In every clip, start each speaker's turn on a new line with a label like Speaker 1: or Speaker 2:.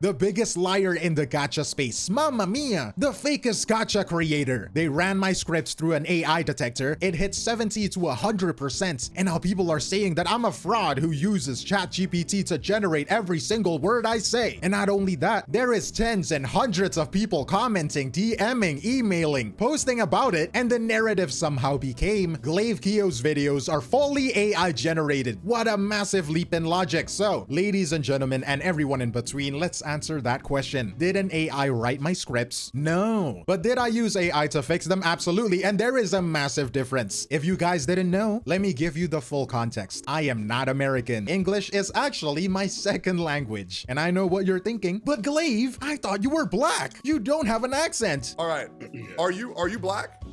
Speaker 1: The biggest liar in the gacha space. Mamma mia. The fakest gacha creator. They ran my scripts through an AI detector. It hit 70 to 100%. And now people are saying that I'm a fraud who uses ChatGPT to generate every single word I say. And not only that, there is tens and hundreds of people commenting, DMing, emailing, posting about it, and the narrative somehow became Glaivekiyo's videos are fully AI generated. What a massive leap in logic. So, ladies and gentlemen, and everyone in between, let's answer that question. Did an AI write my scripts? No. But did I use AI to fix them? Absolutely. And there is a massive difference. If you guys didn't know, let me give you the full context. I am not American. English is actually my second language. And I know what you're thinking, but Glaive, I thought you were black. You don't have an accent.
Speaker 2: All right. Are you black?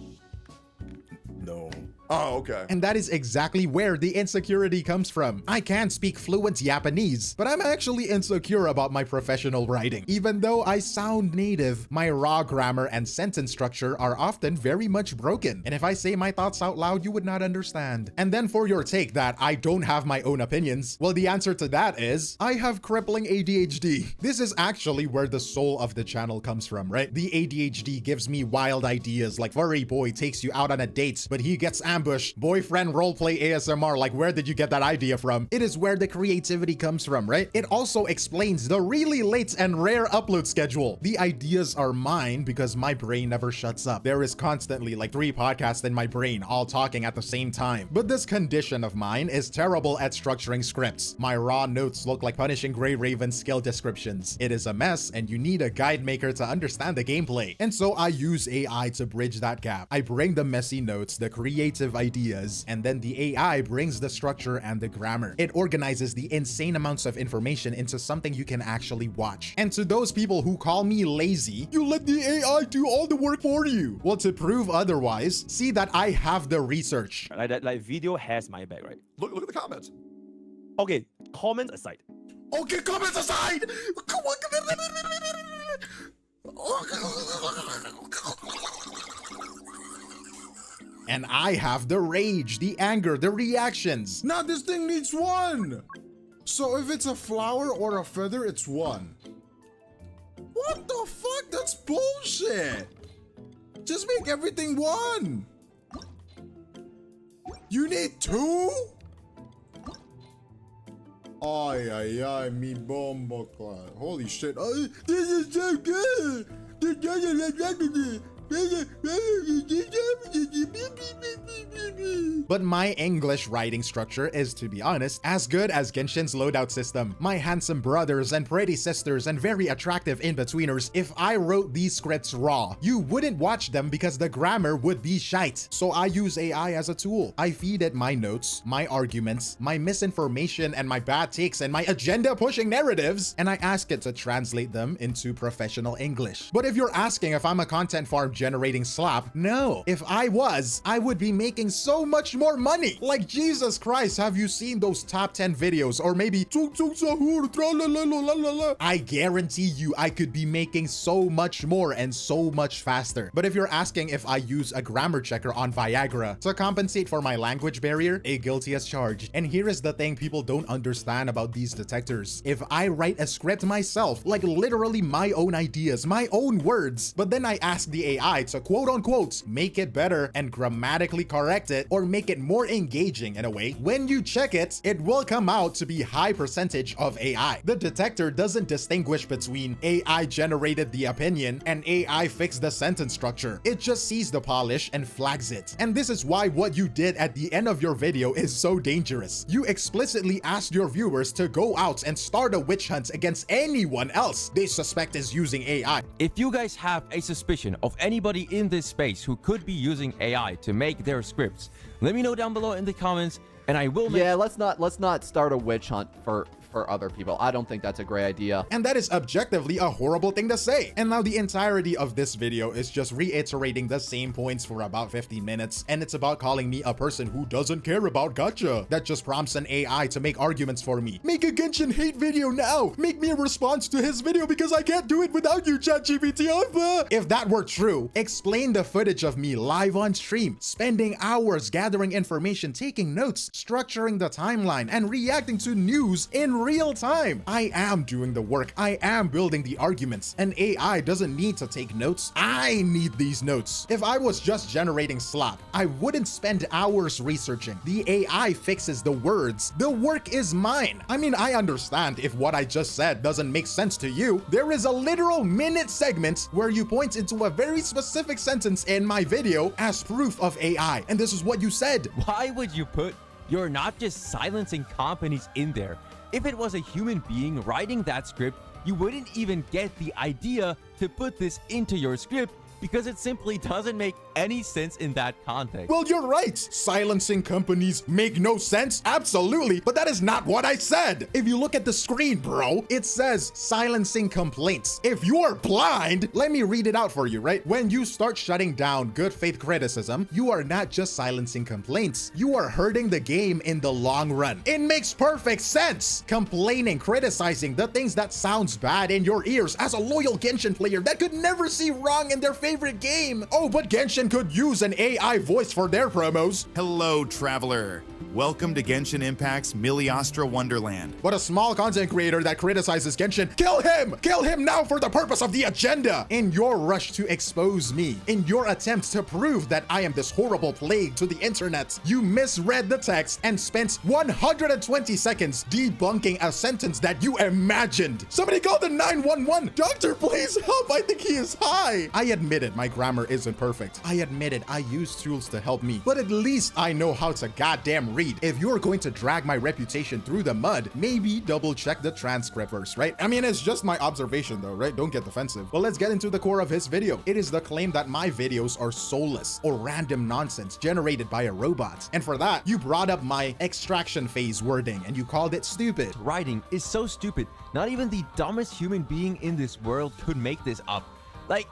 Speaker 1: No.
Speaker 2: Oh, okay.
Speaker 1: And that is exactly where the insecurity comes from. I can speak fluent Japanese, but I'm actually insecure about my professional writing. Even though I sound native, my raw grammar and sentence structure are often very much broken. And if I say my thoughts out loud, you would not understand. And then for your take that I don't have my own opinions, well, the answer to that is I have crippling ADHD. This is actually where the soul of the channel comes from, right? The ADHD gives me wild ideas like furry boy takes you out on a date, but he gets ambush, boyfriend roleplay ASMR, like where did you get that idea from? It is where the creativity comes from, right? It also explains the really late and rare upload schedule. The ideas are mine because my brain never shuts up. There is constantly like 3 podcasts in my brain all talking at the same time. But this condition of mine is terrible at structuring scripts. My raw notes look like Punishing Gray Raven skill descriptions. It is a mess and you need a guide maker to understand the gameplay. And so I use AI to bridge that gap. I bring the messy notes, the creative ideas, and then the AI brings the structure and the grammar. It organizes the insane amounts of information into something you can actually watch. And to those people who call me lazy, you let the AI do all the work for you. Well, to prove otherwise, see that I have the research.
Speaker 3: Like that, like video has my back, right?
Speaker 2: Look at the comments.
Speaker 3: Okay, comments aside.
Speaker 2: Okay, comments aside. Come on.
Speaker 1: And I have the rage, the anger, the reactions.
Speaker 4: Now this thing needs 1. So if it's a flower or a feather, it's 1. What the fuck? That's bullshit. Just make everything 1. You need 2? Ay, ay, ay, mi bombo cloud. Holy shit. Oh, this is so good.
Speaker 1: But my English writing structure is, to be honest, as good as Genshin's loadout system. My handsome brothers and pretty sisters and very attractive in-betweeners, if I wrote these scripts raw, you wouldn't watch them because the grammar would be shite. So I use AI as a tool. I feed it my notes, my arguments, my misinformation and my bad takes and my agenda-pushing narratives, and I ask it to translate them into professional English. But if you're asking if I'm a content farm generating slop, no. If I was, I would be making so much more money. Like, Jesus Christ, have you seen those top 10 videos or maybe I guarantee you I could be making so much more and so much faster. But if you're asking if I use a grammar checker on Viagra to compensate for my language barrier, guilty as charged. And here is the thing people don't understand about these detectors. If I write a script myself, like literally my own ideas, my own words, but then I ask the AI to quote unquote make it better and grammatically correct it or make it more engaging in a way, when you check it, it will come out to be high percentage of AI. The detector doesn't distinguish between AI generated the opinion and AI fixed the sentence structure. It just sees the polish and flags it. And this is why what you did at the end of your video is so dangerous. You explicitly asked your viewers to go out and start a witch hunt against anyone else they suspect is using AI.
Speaker 5: If you guys have a suspicion of anybody in this space who could be using AI to make their scripts, let me know down below in the comments and I will make—
Speaker 6: Yeah, let's not start a witch hunt for other people. I don't think that's a great idea.
Speaker 1: And that is objectively a horrible thing to say. And now the entirety of this video is just reiterating the same points for about 15 minutes. And it's about calling me a person who doesn't care about gacha. That just prompts an AI to make arguments for me. Make a Genshin hate video now. Make me a response to his video because I can't do it without you, ChatGPT. If that were true, explain the footage of me live on stream, spending hours gathering information, taking notes, structuring the timeline, and reacting to news in real time. I am doing the work. I am building the arguments. And AI doesn't need to take notes. I need these notes. If I was just generating slop, I wouldn't spend hours researching. The AI fixes the words. The work is mine. I mean, I understand if what I just said doesn't make sense to you. There is a literal minute segment where you point into a very specific sentence in my video as proof of AI. And this is what you said.
Speaker 5: Why would you put "you're not just silencing companies" in there? If it was a human being writing that script, you wouldn't even get the idea to put this into your script because it simply doesn't make any sense in that context.
Speaker 1: Well, you're right. Silencing companies make no sense. Absolutely. But that is not what I said. If you look at the screen, bro, it says silencing complaints. If you are blind, let me read it out for you, right? When you start shutting down good faith criticism, you are not just silencing complaints. You are hurting the game in the long run. It makes perfect sense. Complaining, criticizing the things that sounds bad in your ears as a loyal Genshin player that could never see wrong in their favorite game. Oh, but Genshin could use an AI voice for their promos.
Speaker 7: Hello, traveler. Welcome to Genshin Impact's Miliastra Wonderland.
Speaker 1: But a small content creator that criticizes Genshin, kill him! Kill him now for the purpose of the agenda! In your rush to expose me, in your attempt to prove that I am this horrible plague to the internet, you misread the text and spent 120 seconds debunking a sentence that you imagined. Somebody call the 911! Doctor, please help! I think he is high! I admit it, my grammar isn't perfect. I admit it, I use tools to help me. But at least I know how to goddamn read. If you're going to drag my reputation through the mud, maybe double check the transcript first, right? I mean, it's just my observation though, right? Don't get defensive. But let's get into the core of his video. It is the claim that my videos are soulless or random nonsense generated by a robot. And for that, you brought up my extraction phase wording and you called it stupid.
Speaker 5: Writing is so stupid. Not even the dumbest human being in this world could make this up. Like,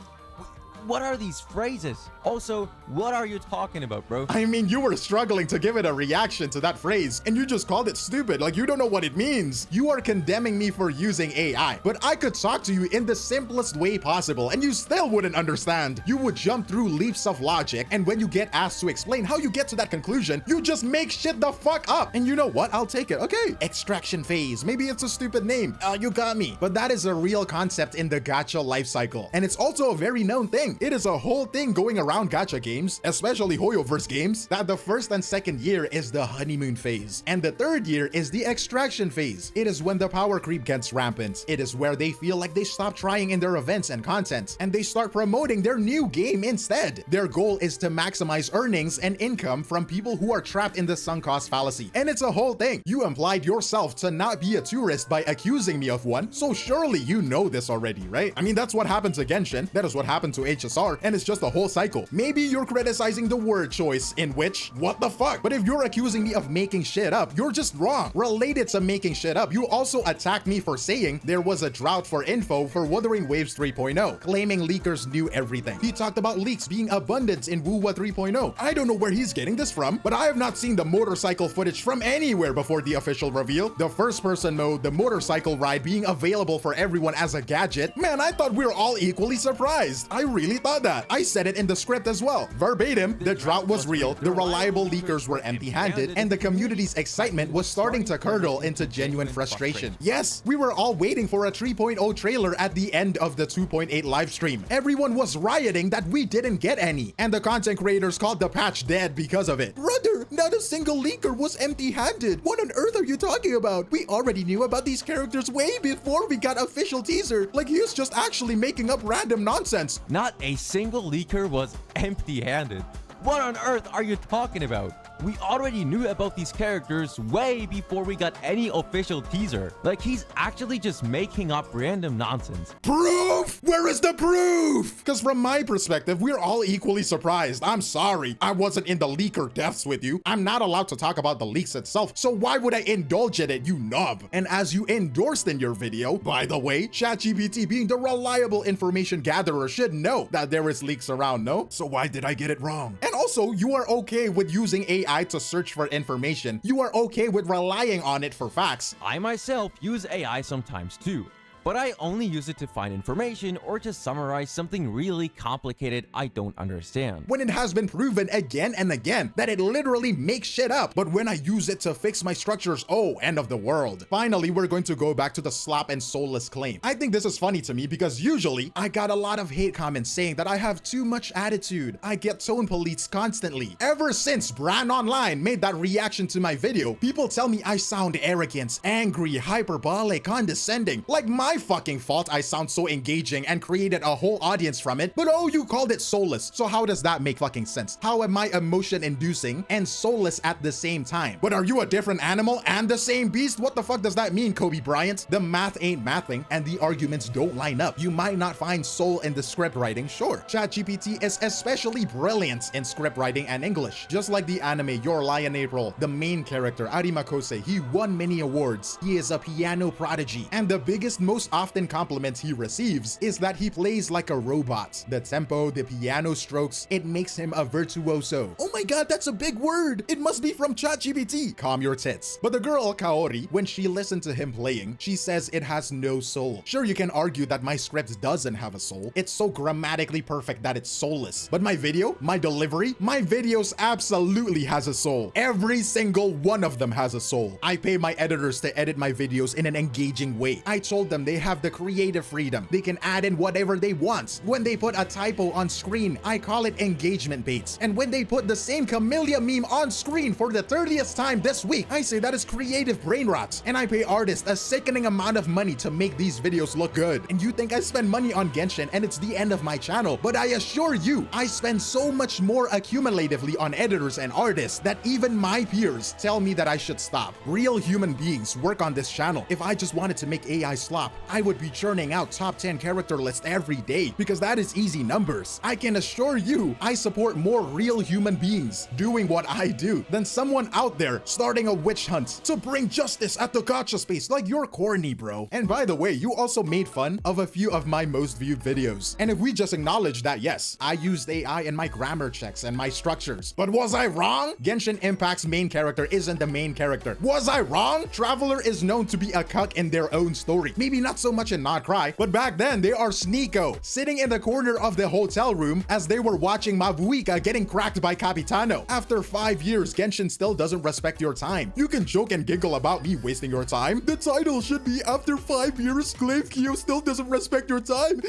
Speaker 5: what are these phrases? Also, what are you talking about, bro?
Speaker 1: I mean, you were struggling to give it a reaction to that phrase, and you just called it stupid, like you don't know what it means. You are condemning me for using AI, but I could talk to you in the simplest way possible, and you still wouldn't understand. You would jump through leaps of logic, and when you get asked to explain how you get to that conclusion, you just make shit the fuck up. And you know what? I'll take it. Okay, extraction phase. Maybe it's a stupid name. You got me. But that is a real concept in the gacha lifecycle, and it's also a very known thing. It is a whole thing going around gacha games, especially HoYoverse games, that the first and second year is the honeymoon phase, and the third year is the extraction phase. It is when the power creep gets rampant. It is where they feel like they stop trying in their events and content, and they start promoting their new game instead. Their goal is to maximize earnings and income from people who are trapped in the sunk cost fallacy. And it's a whole thing. You implied yourself to not be a tourist by accusing me of one, so surely you know this already, right? I mean, that's what happened to Genshin. That is what happened to HSR, and it's just a whole cycle. Maybe you're criticizing the word choice, in which, what the fuck? But if you're accusing me of making shit up, you're just wrong. Related to making shit up, you also attacked me for saying there was a drought for info for Wuthering Waves 3.0, claiming leakers knew everything. He talked about leaks being abundant in WuWa 3.0. I don't know where he's getting this from, but I have not seen the motorcycle footage from anywhere before the official reveal. The first person mode, the motorcycle ride being available for everyone as a gadget. Man, I thought we were all equally surprised. I really thought that. I said it in the script as well. Verbatim, the drought was real, the reliable leakers were empty-handed, and the community's excitement was starting to curdle into genuine frustration. Yes, we were all waiting for a 3.0 trailer at the end of the 2.8 live stream. Everyone was rioting that we didn't get any, and the content creators called the patch dead because of it. Brother, not a single leaker was empty-handed. What on earth are you talking about? We already knew about these characters way before we got official teaser. Like, he's just actually making up random nonsense.
Speaker 5: Not a single leaker was empty-handed. What on earth are you talking about? We already knew about these characters way before we got any official teaser. Like, he's actually just making up random nonsense.
Speaker 1: Proof? Where is the proof? Because from my perspective, we're all equally surprised. I'm sorry, I wasn't in the leaker deaths with you. I'm not allowed to talk about the leaks itself, so why would I indulge in it, you knob? And as you endorsed in your video, by the way, ChatGPT being the reliable information gatherer should know that there is leaks around, no? So why did I get it wrong? And also, you are okay with using AI to search for information. You are okay with relying on it for facts.
Speaker 5: I myself use AI sometimes too. but I only use it to find information or to summarize something really complicated I don't understand.
Speaker 1: When it has been proven again and again that it literally makes shit up. But when I use it to fix my structures, oh, end of the world. Finally, we're going to go back to the slop and soulless claim. I think this is funny to me because usually I got a lot of hate comments saying that I have too much attitude. I get tone police constantly. Ever since Bran Online made that reaction to my video, people tell me I sound arrogant, angry, hyperbolic, condescending. Like my fucking fault I sound so engaging and created a whole audience from it. But oh, you called it soulless. So how does that make fucking sense? How am I emotion inducing and soulless at the same time? But are you a different animal and the same beast? What the fuck does that mean, Kobe Bryant? The math ain't mathing and the arguments don't line up. You might not find soul in the script writing, sure. ChatGPT is especially brilliant in script writing and English. Just like the anime Your Lie in April, the main character, Arimakose, he won many awards. He is a piano prodigy. And the biggest, most often compliment he receives is that he plays like a robot. The tempo, the piano strokes, it makes him a virtuoso. Oh my god, that's a big word. It must be from ChatGPT. Calm your tits. But the girl, Kaori, when she listened to him playing, she says it has no soul. Sure, you can argue that my script doesn't have a soul. It's so grammatically perfect that it's soulless. But my video, my delivery, my videos absolutely has a soul. Every single one of them has a soul. I pay my editors to edit my videos in an engaging way. I told them they have the creative freedom. They can add in whatever they want. When they put a typo on screen, I call it engagement bait. And when they put the same Camellia meme on screen for the 30th time this week, I say that is creative brain rot. And I pay artists a sickening amount of money to make these videos look good. And you think I spend money on Genshin and it's the end of my channel, but I assure you, I spend so much more accumulatively on editors and artists that even my peers tell me that I should stop. Real human beings work on this channel. If I just wanted to make AI slop, I would be churning out top 10 character lists every day because that is easy numbers. I can assure you, I support more real human beings doing what I do than someone out there starting a witch hunt to bring justice at the gacha space. Like, you're corny, bro. And by the way, you also made fun of a few of my most viewed videos. And if we just acknowledge that, yes, I used AI in my grammar checks and my structures, but was I wrong? Genshin Impact's main character isn't the main character. Was I wrong? Traveler is known to be a cuck in their own story. Maybe not so much in Not Cry, but back then they are Sneeko, sitting in the corner of the hotel room as they were watching Mavuika getting cracked by Capitano. After 5 years, Genshin still doesn't respect your time. You can joke and giggle about me wasting your time. The title should be after 5 years, Glaivekiyo still doesn't respect your time.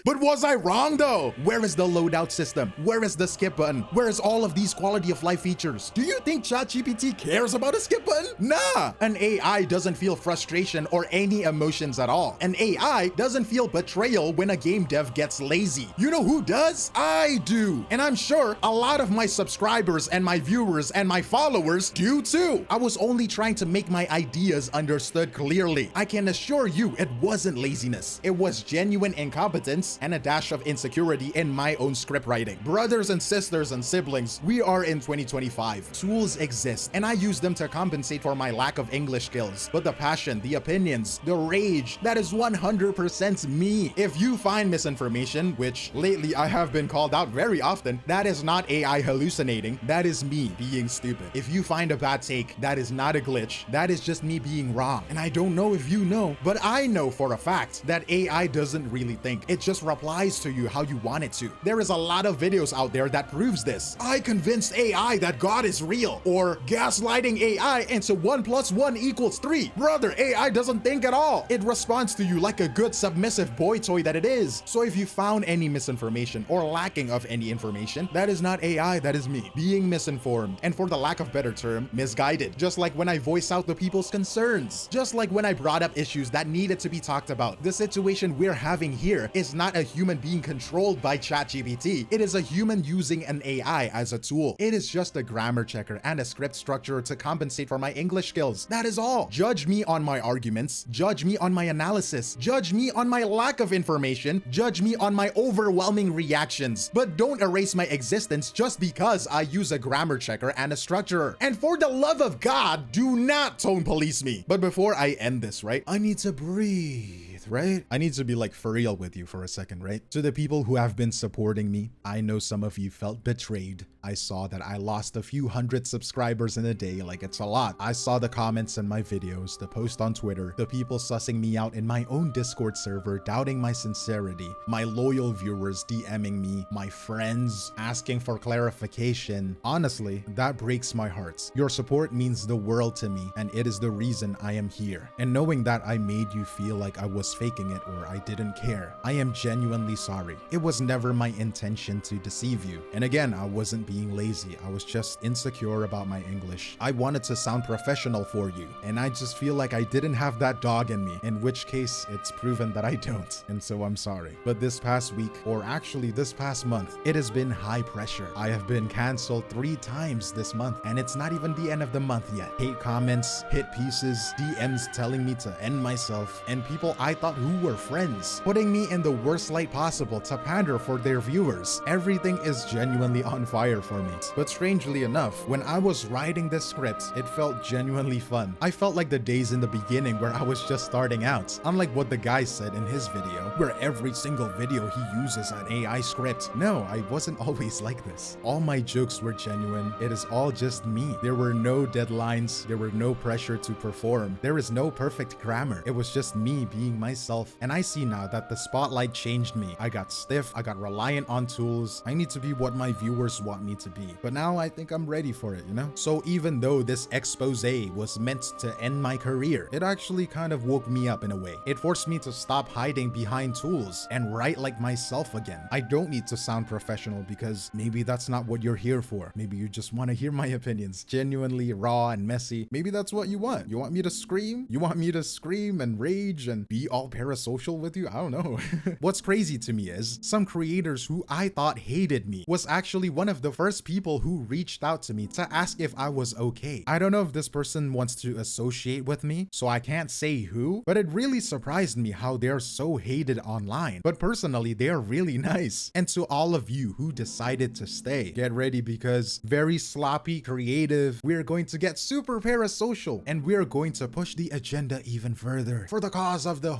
Speaker 1: But was I wrong though? Where is the loadout system? Where is the skip button? Where is all of these quality of life features? Do you think ChatGPT cares about a skip button? Nah! An AI doesn't feel frustration or any emotions at all. An AI doesn't feel betrayal when a game dev gets lazy. You know who does? I do. And I'm sure a lot of my subscribers and my viewers and my followers do too. I was only trying to make my ideas understood clearly. I can assure you it wasn't laziness. It was genuine incompetence and a dash of insecurity in my own script writing. Brothers and sisters and siblings, we are in 2025. Tools exist and I use them to compensate for my lack of English skills. But the passion, the opinions, the rage, that is 100% me. If you find misinformation, which lately I have been called out very often, that is not AI hallucinating. That is me being stupid. If you find a bad take, that is not a glitch. That is just me being wrong. And I don't know if you know, but I know for a fact that AI doesn't really think. It just replies to you how you want it to. There is a lot of videos out there that proves this. I convinced AI that God is real, or gaslighting AI into 1 + 1 = 3. Brother, AI doesn't think at all. It responds to you like a good submissive boy toy that it is. So if you found any misinformation or lacking of any information, that is not AI, that is me being misinformed, and for the lack of better term, misguided. Just like when I voice out the people's concerns, just like when I brought up issues that needed to be talked about. The situation we're having here is not a human being controlled by ChatGPT. It is a human using an AI as a tool. It is just a grammar checker and a script structure to compensate for my English skills. That is all. Judge me on my arguments, judge me on my analysis, judge me on my lack of information, judge me on my overwhelming reactions, but don't erase my existence just because I use a grammar checker and a structurer. And for the love of God, do not tone police me. But before I end this, right, I need to breathe. truth, right? I need to be like for real with you for a second, right? To the people who have been supporting me, I know some of you felt betrayed. I saw that I lost a few hundred subscribers in a day, like it's a lot. I saw the comments in my videos, the post on Twitter, the people sussing me out in my own Discord server, doubting my sincerity, my loyal viewers DMing me, my friends asking for clarification. Honestly, that breaks my heart. Your support means the world to me, and it is the reason I am here. And knowing that I made you feel like I was faking it or I didn't care, I am genuinely sorry. It was never my intention to deceive you. And again, I wasn't being lazy. I was just insecure about my English. I wanted to sound professional for you, and I just feel like I didn't have that dog in me, in which case it's proven that I don't, and so I'm sorry. But this past week, or actually this past month, it has been high pressure. I have been canceled 3 times this month, and it's not even the end of the month yet. Hate comments, hit pieces, DMs telling me to end myself, and people I thought who were friends, putting me in the worst light possible to pander for their viewers. Everything is genuinely on fire for me. But strangely enough, when I was writing this script, it felt genuinely fun. I felt like the days in the beginning where I was just starting out, unlike what the guy said in his video, where every single video he uses an AI script. No, I wasn't always like this. All my jokes were genuine. It is all just me. There were no deadlines. There were no pressure to perform. There is no perfect grammar. It was just me being myself. And I see now that the spotlight changed me. I got stiff. I got reliant on tools. I need to be what my viewers want me to be. But now I think I'm ready for it, you know? So even though this expose was meant to end my career, it actually kind of woke me up in a way. It forced me to stop hiding behind tools and write like myself again. I don't need to sound professional because maybe that's not what you're here for. Maybe you just want to hear my opinions, genuinely raw and messy. Maybe that's what you want. You want me to scream? You want me to scream and rage and be all parasocial with you? I don't know. What's crazy to me is some creators who I thought hated me was actually one of the first people who reached out to me to ask if I was okay. I don't know if this person wants to associate with me, so I can't say who, but it really surprised me how they're so hated online. But personally, they're really nice. And to all of you who decided to stay, get ready because very sloppy, creative, we're going to get super parasocial, and we're going to push the agenda even further for the cause of the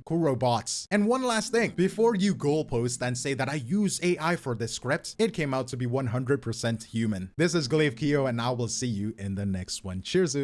Speaker 1: Kuro bots. And one last thing, before you goalpost and say that I use AI for this script, it came out to be 100% human. This is Glaivekiyo, and I will see you in the next one. Cheers!